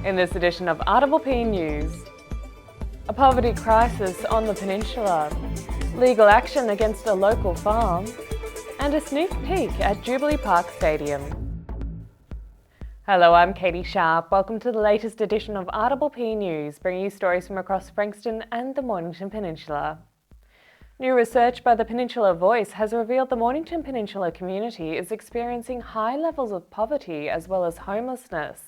In this edition of RPP News, a poverty crisis on the Peninsula, legal action against a local farm, and a sneak peek at Jubilee Park Stadium. Hello, I'm Catie Sharp. Welcome to the latest edition of RPP News, bringing you stories from across Frankston and the Mornington Peninsula. New research by the Peninsula Voice has revealed the Mornington Peninsula community is experiencing high levels of poverty as well as homelessness.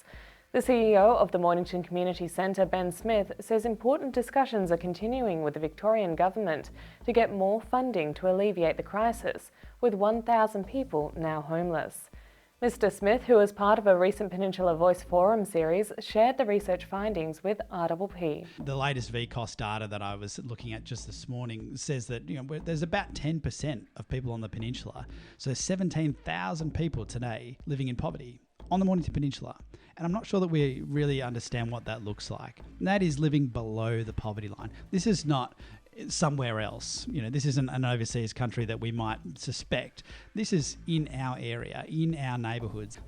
The CEO of the Mornington Community Centre, Ben Smith, says important discussions are continuing with the Victorian Government to get more funding to alleviate the crisis, with 1,000 people now homeless. Mr. Smith, who was part of a recent Peninsula Voice Forum series, shared the research findings with RPP. The latest VCOS data that I was looking at just this morning says that there's about 10% of people on the peninsula, so 17,000 people today living in poverty on the Mornington Peninsula. And I'm not sure that we really understand what that looks like. And that is living below the poverty line. This is not somewhere else. This isn't an overseas country that we might suspect. This is in our area, in our neighbourhoods.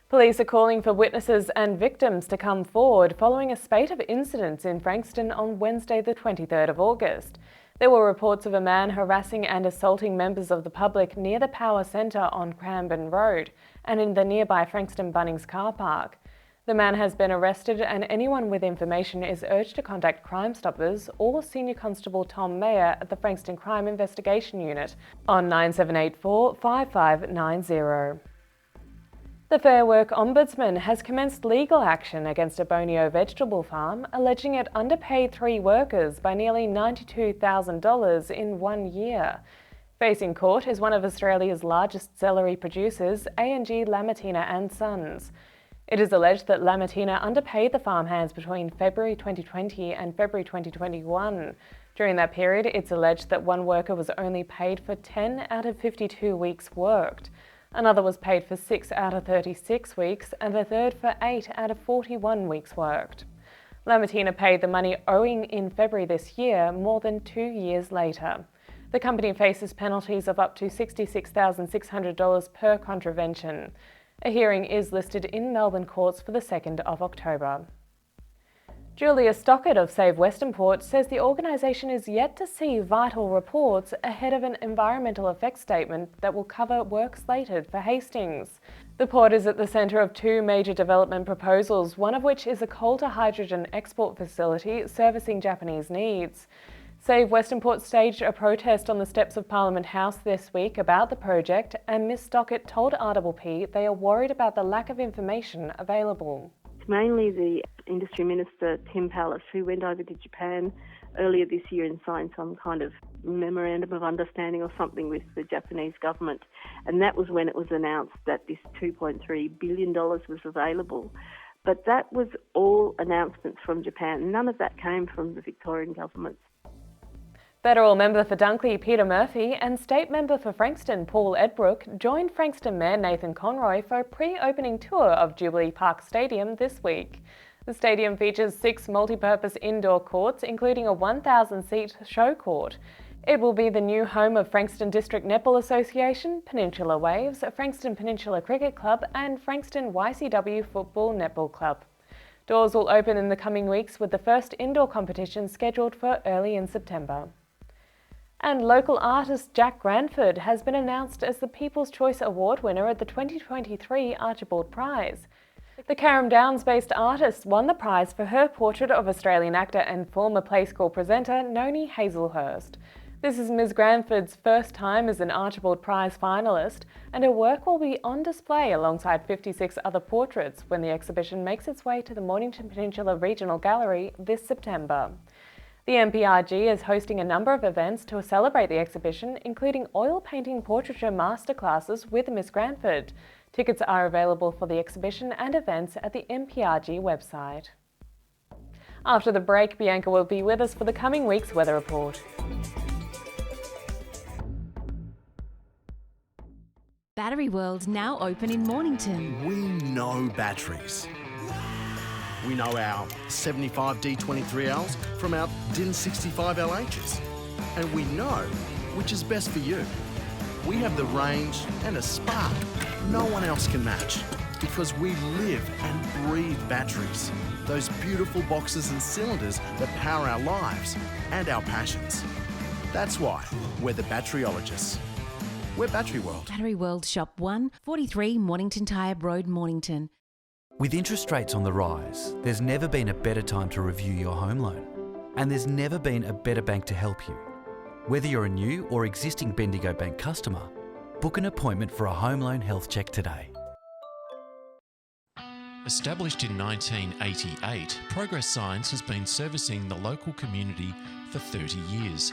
Police are calling for witnesses and victims to come forward following a spate of incidents in Frankston on Wednesday the 23rd of August. There were reports of a man harassing and assaulting members of the public near the Power Centre on Cranbourne Road and in the nearby Frankston Bunnings car park. The man has been arrested and anyone with information is urged to contact Crime Stoppers or Senior Constable Tom Mayer at the Frankston Crime Investigation Unit on 9784 5590. The Fair Work Ombudsman has commenced legal action against a Bonio vegetable farm, alleging it underpaid 3 workers by nearly $92,000 in 1 year. Facing court is one of Australia's largest celery producers, A&G Lamatina and Sons. It is alleged that Lamatina underpaid the farmhands between February 2020 and February 2021. During that period, it's alleged that one worker was only paid for 10 out of 52 weeks worked. Another was paid for 6 out of 36 weeks, and a third for 8 out of 41 weeks worked. Lamatina paid the money owing in February this year, more than 2 years later. The company faces penalties of up to $66,600 per contravention. A hearing is listed in Melbourne courts for the 2nd of October. Julia Stockett of Save Westernport says the organisation is yet to see vital reports ahead of an environmental effects statement that will cover work slated for Hastings. The port is at the centre of 2 major development proposals, one of which is a coal-to-hydrogen export facility servicing Japanese needs. Save Westernport staged a protest on the steps of Parliament House this week about the project, and Ms Stockett told RPP they are worried about the lack of information available. It's mainly the Industry Minister, Tim Pallas, who went over to Japan earlier this year and signed some kind of memorandum of understanding or something with the Japanese government. And that was when it was announced that this $2.3 billion was available. But that was all announcements from Japan. None of that came from the Victorian government. Federal member for Dunkley Peter Murphy and State member for Frankston Paul Edbrook joined Frankston Mayor Nathan Conroy for a pre-opening tour of Jubilee Park Stadium this week. The stadium features 6 multi-purpose indoor courts, including a 1,000-seat show court. It will be the new home of Frankston District Netball Association, Peninsula Waves, Frankston Peninsula Cricket Club and Frankston YCW Football Netball Club. Doors will open in the coming weeks with the first indoor competition scheduled for early in September. And local artist Jack Granford has been announced as the People's Choice Award winner at the 2023 Archibald Prize. The Carrum Downs-based artist won the prize for her portrait of Australian actor and former Play School presenter Noni Hazelhurst. This is Ms Granford's first time as an Archibald Prize finalist, and her work will be on display alongside 56 other portraits when the exhibition makes its way to the Mornington Peninsula Regional Gallery this September. The MPRG is hosting a number of events to celebrate the exhibition, including oil painting portraiture masterclasses with Miss Granford. Tickets are available for the exhibition and events at the MPRG website. After the break, Bianca will be with us for the coming week's weather report. Battery World now open in Mornington. We know batteries. We know our 75 D23Ls from our DIN 65 LHs. And we know which is best for you. We have the range and a spark no one else can match. because we live and breathe batteries. Those beautiful boxes and cylinders that power our lives and our passions. That's why we're the batteryologists. We're Battery World. Battery World Shop 1, 43 Mornington Tyre Road, Mornington. With interest rates on the rise, there's never been a better time to review your home loan. And there's never been a better bank to help you. Whether you're a new or existing Bendigo Bank customer, book an appointment for a home loan health check today. Established in 1988, Progress Signs has been servicing the local community for 30 years.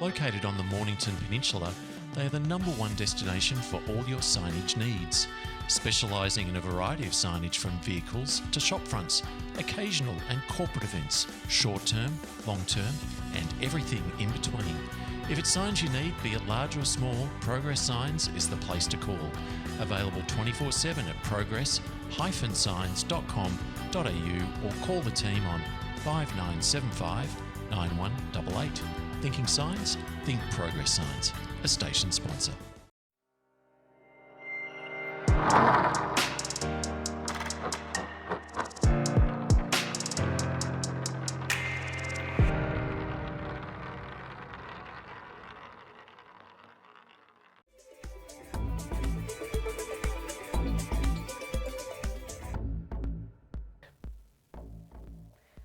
Located on the Mornington Peninsula, they are the #1 destination for all your signage needs. Specialising in a variety of signage from vehicles to shop fronts, occasional and corporate events, short-term, long-term and everything in between. If it's signs you need, be it large or small, Progress Signs is the place to call. Available 24/7 at progress-signs.com.au or call the team on 5975 9188. Thinking signs? Think Progress Signs, a station sponsor.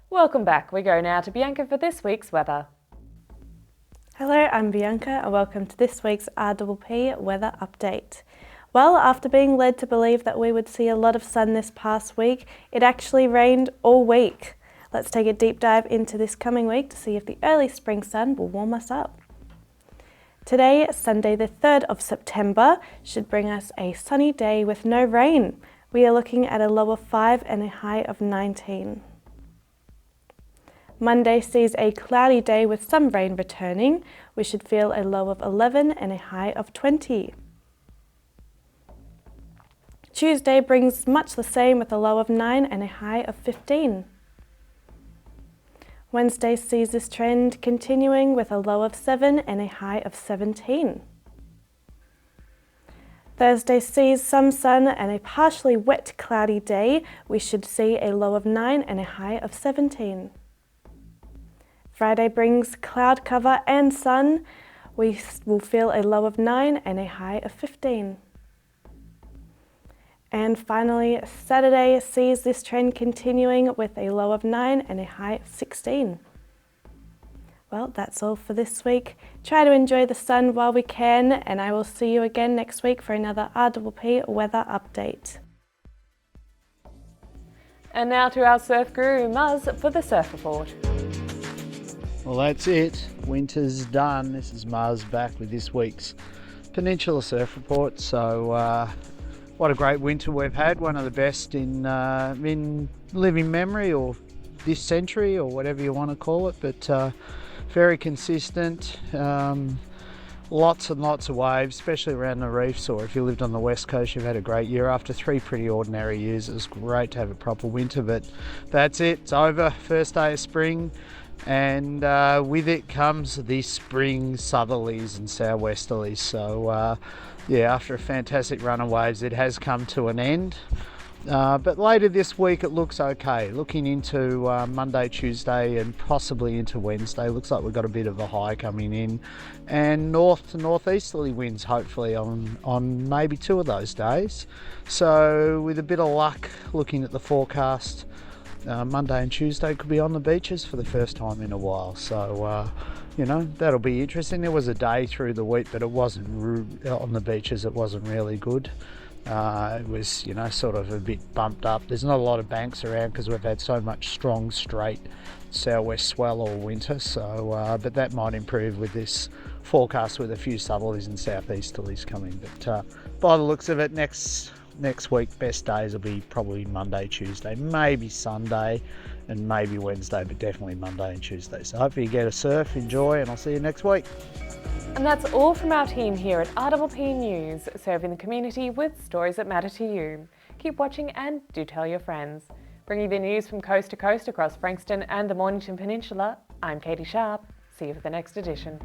Welcome back. We go now to Bianca for this week's weather. Hello, I'm Bianca and welcome to this week's RPP weather update. Well, after being led to believe that we would see a lot of sun this past week, it actually rained all week. Let's take a deep dive into this coming week to see if the early spring sun will warm us up. Today, Sunday the 3rd of September, should bring us a sunny day with no rain. We are looking at a low of 5 and a high of 19. Monday sees a cloudy day with some rain returning. We should feel a low of 11 and a high of 20. Tuesday brings much the same with a low of 9 and a high of 15. Wednesday sees this trend continuing with a low of 7 and a high of 17. Thursday sees some sun and a partially wet cloudy day. We should see a low of 9 and a high of 17. Friday brings cloud cover and sun. We will feel a low of 9 and a high of 15. And finally, Saturday sees this trend continuing with a low of 9 and a high of 16. Well, that's all for this week. Try to enjoy the sun while we can, and I will see you again next week for another RPP weather update. And now to our surf guru, Muzz, for the surf report. Well, that's it. Winter's done. This is Mars back with this week's Peninsula Surf Report. So, what a great winter we've had. One of the best in living memory, or this century, or whatever you want to call it. But very consistent. Lots and lots of waves, especially around the reefs, or if you lived on the west coast, you've had a great year. After 3 pretty ordinary years, it was great to have a proper winter. But that's it. It's over. First day of spring. And with it comes the spring southerlies and southwesterlies. So yeah, after a fantastic run of waves, it has come to an end. But later this week it looks okay. Looking into Monday, Tuesday and possibly into Wednesday, looks like we've got a bit of a high coming in. And north to northeasterly winds hopefully on maybe 2 of those days. So with a bit of luck, looking at the forecast, Monday and Tuesday could be on the beaches for the first time in a while. So, you know, that'll be interesting. There was a day through the week, but it wasn't on the beaches. It wasn't really good. It was, you know, sort of a bit bumped up. There's not a lot of banks around because we've had so much strong, straight southwest swell all winter. So, but that might improve with this forecast with a few southerlies and southeasterlies coming. But by the looks of it, next week best days will be probably Monday, Tuesday, maybe Sunday and maybe Wednesday, but definitely Monday and Tuesday. So hopefully you get a surf, enjoy, and I'll see you next week. And that's all from our team here at RPP News, serving the community with stories that matter to you. Keep watching and do tell your friends. Bringing the news from coast to coast across Frankston and the Mornington Peninsula, I'm Catie Sharp. See you for the next edition.